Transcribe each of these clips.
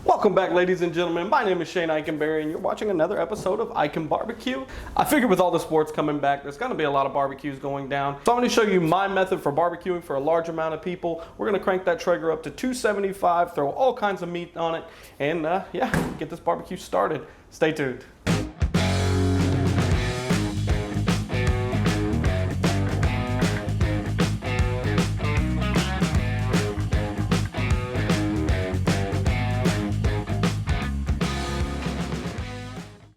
Welcome back, ladies and gentlemen. My name is Shane Eikenberry, and you're watching another episode of Eiken Barbecue. I figured with all the sports coming back, there's going to be a lot of barbecues going down. So I'm going to show you my method for barbecuing for a large amount of people. We're going to crank that Traeger up to 275, throw all kinds of meat on it, and yeah, get this barbecue started. Stay tuned.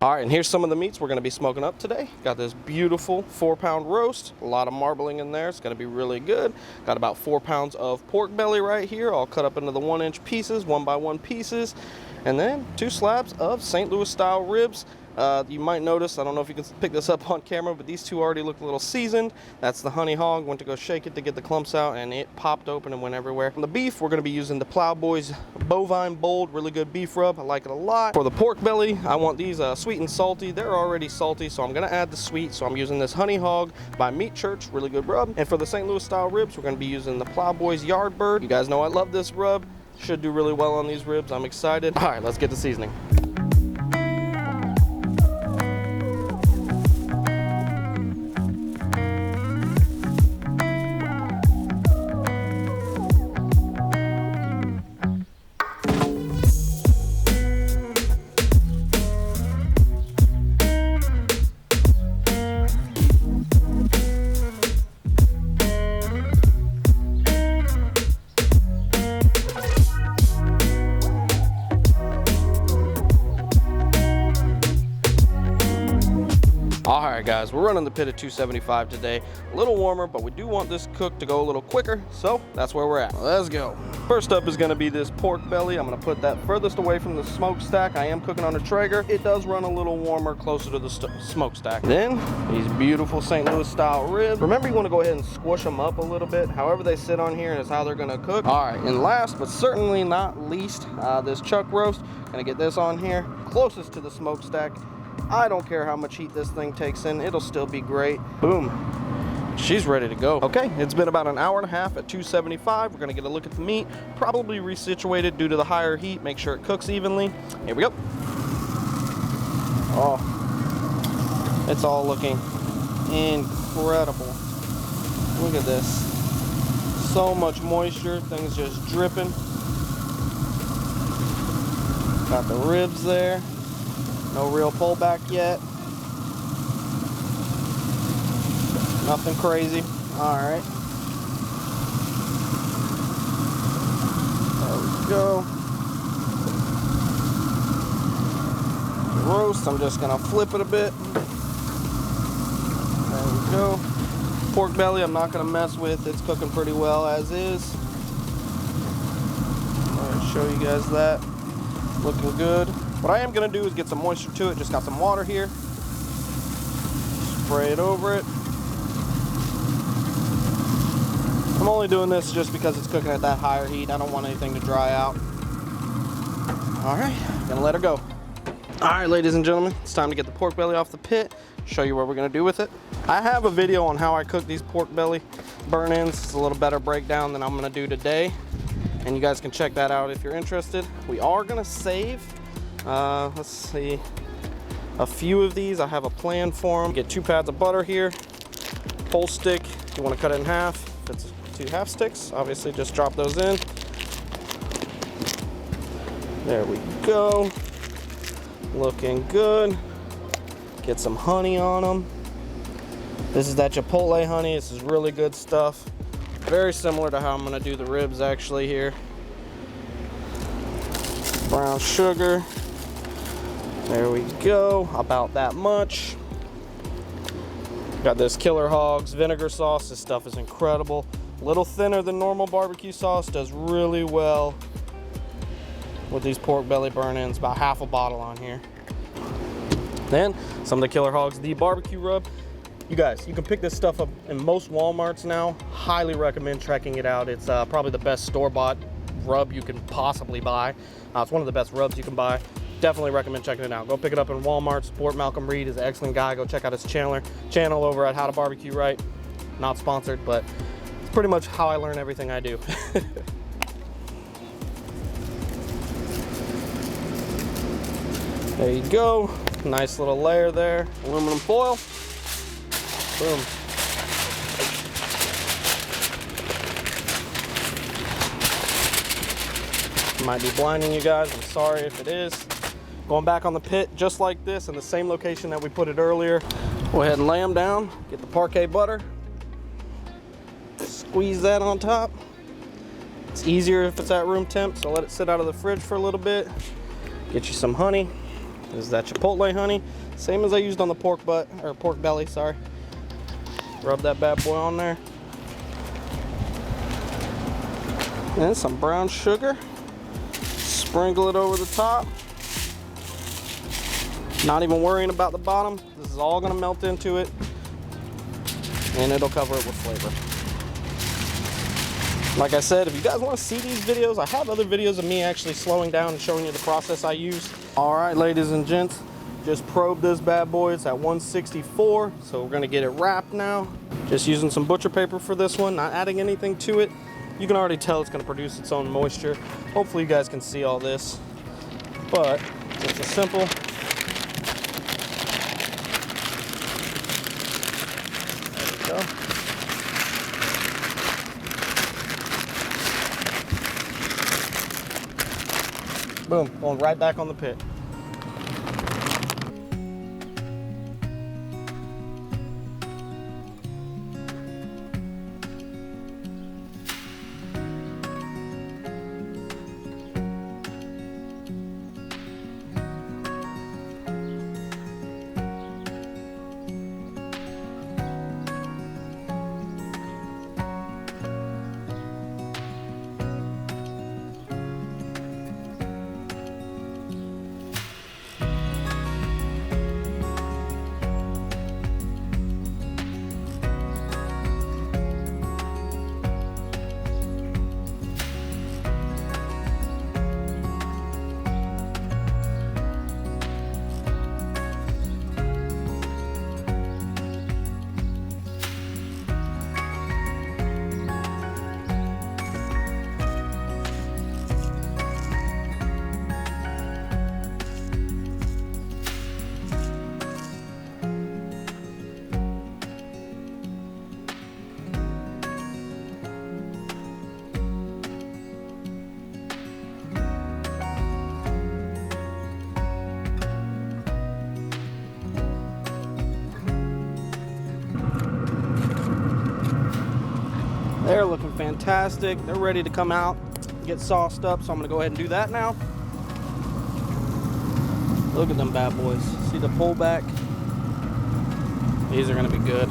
All right, and here's some of the meats we're gonna be smoking up today. Got this beautiful 4-pound roast, a lot of marbling in there. It's gonna be really good. Got about 4 pounds of pork belly right here, all cut up into the 1-inch pieces, 1x1 pieces. And then 2 slabs of St. Louis style ribs. You might notice, I don't know if you can pick this up on camera, but these two already look a little seasoned. That's the honey hog. Went to go shake it to get the clumps out, and it popped open and went everywhere. For the beef, we're gonna be using the Plowboys Bovine Bold, really good beef rub. I like it a lot. For the pork belly, I want these sweet and salty. They're already salty, so I'm gonna add the sweet. So I'm using this honey hog by Meat Church, really good rub. And for the St. Louis style ribs, we're gonna be using the Plowboys Yardbird. You guys know I love this rub. Should do really well on these ribs. I'm excited. All right, let's get to seasoning. All right, guys, we're running the pit at 275 today. A little warmer, but we do want this cook to go a little quicker, so that's where we're at. Let's go. First up is gonna be this pork belly. I'm gonna put that furthest away from the smokestack. I am cooking on a Traeger. It does run a little warmer closer to the smokestack. Then, these beautiful St. Louis style ribs. Remember, you wanna go ahead and squish them up a little bit. However they sit on here is how they're gonna cook. All right, and last, but certainly not least, this chuck roast. Gonna get this on here, closest to the smokestack. I don't care how much heat this thing takes in, it'll still be great. Boom. She's ready to go. Okay, it's been about an hour and a half at 275. We're gonna get a look at the meat, probably resituated due to the higher heat, make sure it cooks evenly. Here we go. Oh, it's all looking incredible. Look at this. So much moisture, things just dripping. Got the ribs there. No real pullback yet. Nothing crazy. All right. There we go. The roast, I'm just gonna flip it a bit. There we go. Pork belly, I'm not gonna mess with. It's cooking pretty well as is. I'm gonna show you guys that. Looking good. What I am gonna do is get some moisture to it. Just got some water here. Spray it over it. I'm only doing this just because it's cooking at that higher heat. I don't want anything to dry out. All right, gonna let her go. All right, ladies and gentlemen, it's time to get the pork belly off the pit. Show you what we're gonna do with it. I have a video on how I cook these pork belly burn-ins. It's a little better breakdown than I'm gonna do today. And you guys can check that out if you're interested. We are gonna save, let's see, a few of these. I have a plan for them. Get 2 pads of butter here, whole stick. You wanna cut it in half. If it's 2 half sticks, obviously just drop those in. There we go. Looking good. Get some honey on them. This is that Chipotle honey. This is really good stuff. Very similar to how I'm gonna do the ribs actually here. Brown sugar. There we go, about that much. Got this Killer Hogs vinegar sauce. This stuff is incredible. A little thinner than normal barbecue sauce, does really well with these pork belly burn-ins. About half a bottle on here. Then some of the Killer Hogs, the barbecue rub. You guys, you can pick this stuff up in most Walmarts now. Highly recommend checking it out. It's probably the best store-bought rub you can possibly buy. It's one of the best rubs you can buy. Definitely recommend checking it out. Go pick it up in Walmart. Support Malcolm Reed. He's an excellent guy. Go check out his channel over at How to Barbecue Right. Not sponsored, but it's pretty much how I learn everything I do. There you go. Nice little layer there. Aluminum foil. Boom. Might be blinding you guys. I'm sorry if it is. Going back on the pit just like this in the same location that we put it earlier. Go ahead and lay them down. Get the parquet butter. Squeeze that on top. It's easier if it's at room temp, so let it sit out of the fridge for a little bit. Get you some honey. This is that Chipotle honey. Same as I used on the pork butt, or pork belly, sorry. Rub that bad boy on there. And some brown sugar. Sprinkle it over the top. Not even worrying about the bottom. This is all gonna melt into it. And it'll cover it with flavor. Like I said, if you guys want to see these videos, I have other videos of me actually slowing down and showing you the process I use. All right, ladies and gents, just probed this bad boy. It's at 164, so we're gonna get it wrapped now. Just using some butcher paper for this one, not adding anything to it. You can already tell it's gonna produce its own moisture. Hopefully you guys can see all this, but it's a simple. There we go. Boom, going right back on the pit. They're looking fantastic. They're ready to come out, get sauced up, so I'm gonna go ahead and do that now. Look at them bad boys. See the pullback? These are gonna be good.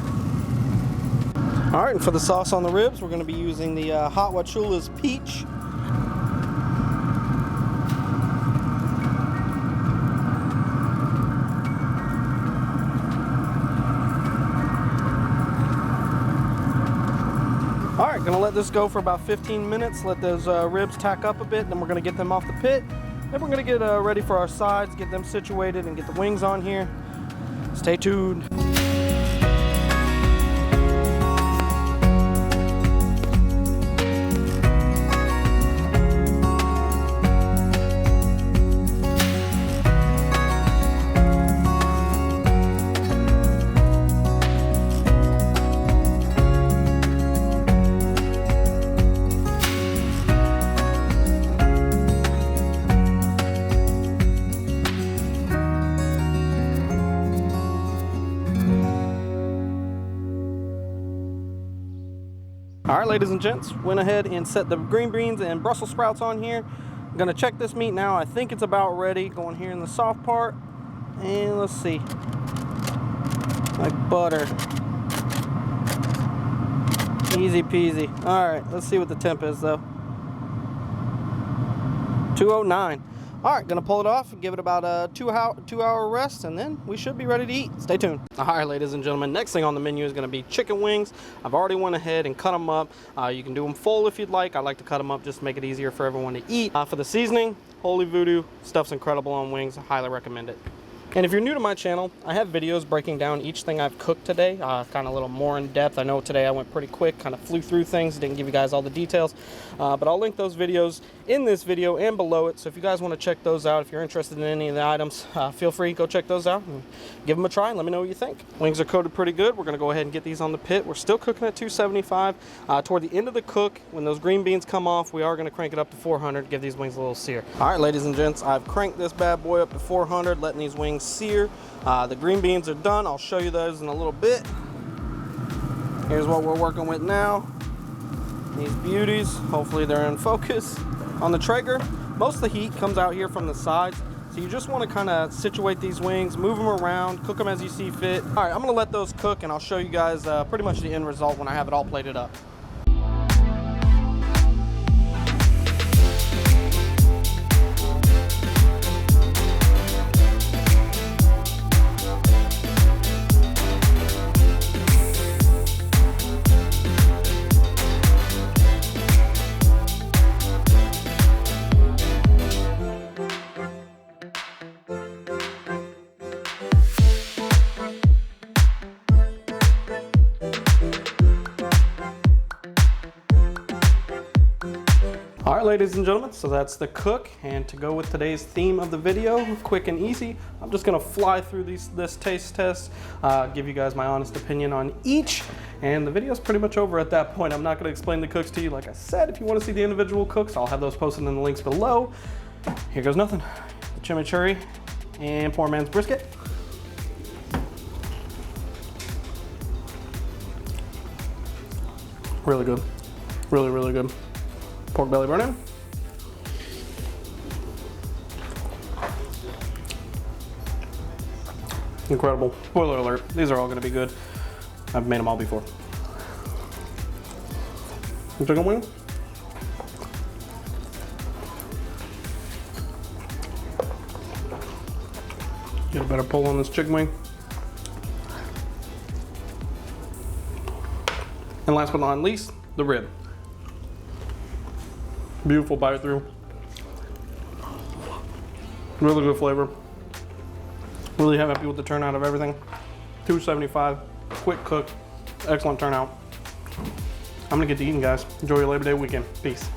All right, and for the sauce on the ribs, we're gonna be using the Hot Wachula's Peach. All right, gonna let this go for about 15 minutes, let those ribs tack up a bit, then we're gonna get them off the pit. Then we're gonna get ready for our sides, get them situated, and get the wings on here. Stay tuned. All right, ladies and gents, went ahead and set the green beans and Brussels sprouts on here. I'm gonna check this meat now. I think it's about ready. Going here in the soft part, and let's see, like butter. Easy peasy. All right, let's see what the temp is though. 209. All right, gonna pull it off and give it about a two hour rest, and then we should be ready to eat. Stay tuned. All right, ladies and gentlemen, next thing on the menu is gonna be chicken wings. I've already went ahead and cut them up. You can do them full if you'd like. I like to cut them up just to make it easier for everyone to eat. For the seasoning, Holy Voodoo, stuff's incredible on wings. I highly recommend it. And if you're new to my channel, I have videos breaking down each thing I've cooked today, kind of a little more in depth. I know today I went pretty quick, kind of flew through things, didn't give you guys all the details, but I'll link those videos in this video and below it. So if you guys want to check those out, if you're interested in any of the items, feel free to go check those out and give them a try and let me know what you think. Wings are coated pretty good. We're going to go ahead and get these on the pit. We're still cooking at 275. Toward the end of the cook, when those green beans come off, we are going to crank it up to 400, give these wings a little sear. All right, ladies and gents, I've cranked this bad boy up to 400, letting these wings sear. The green beans are done. I'll show you those in a little bit. Here's what we're working with now. These beauties, hopefully they're in focus. On the Traeger, most of the heat comes out here from the sides, so you just want to kind of situate these wings, move them around, cook them as you see fit. All right, I'm gonna let those cook and I'll show you guys pretty much the end result when I have it all plated up. All right, ladies and gentlemen, so that's the cook, and to go with today's theme of the video, quick and easy, I'm just gonna fly through this taste test, give you guys my honest opinion on each, and the video's pretty much over at that point. I'm not gonna explain the cooks to you. Like I said, if you wanna see the individual cooks, I'll have those posted in the links below. Here goes nothing. The chimichurri and poor man's brisket. Really good, really, really good. Pork belly burn-in. Incredible. Spoiler alert, these are all gonna be good. I've made them all before. Chicken wing. Get a better pull on this chicken wing. And last but not least, the rib. Beautiful bite through. Really good flavor. Really happy with the turnout of everything. 275, quick cook, excellent turnout. I'm gonna get to eating, guys. Enjoy your Labor Day weekend. Peace.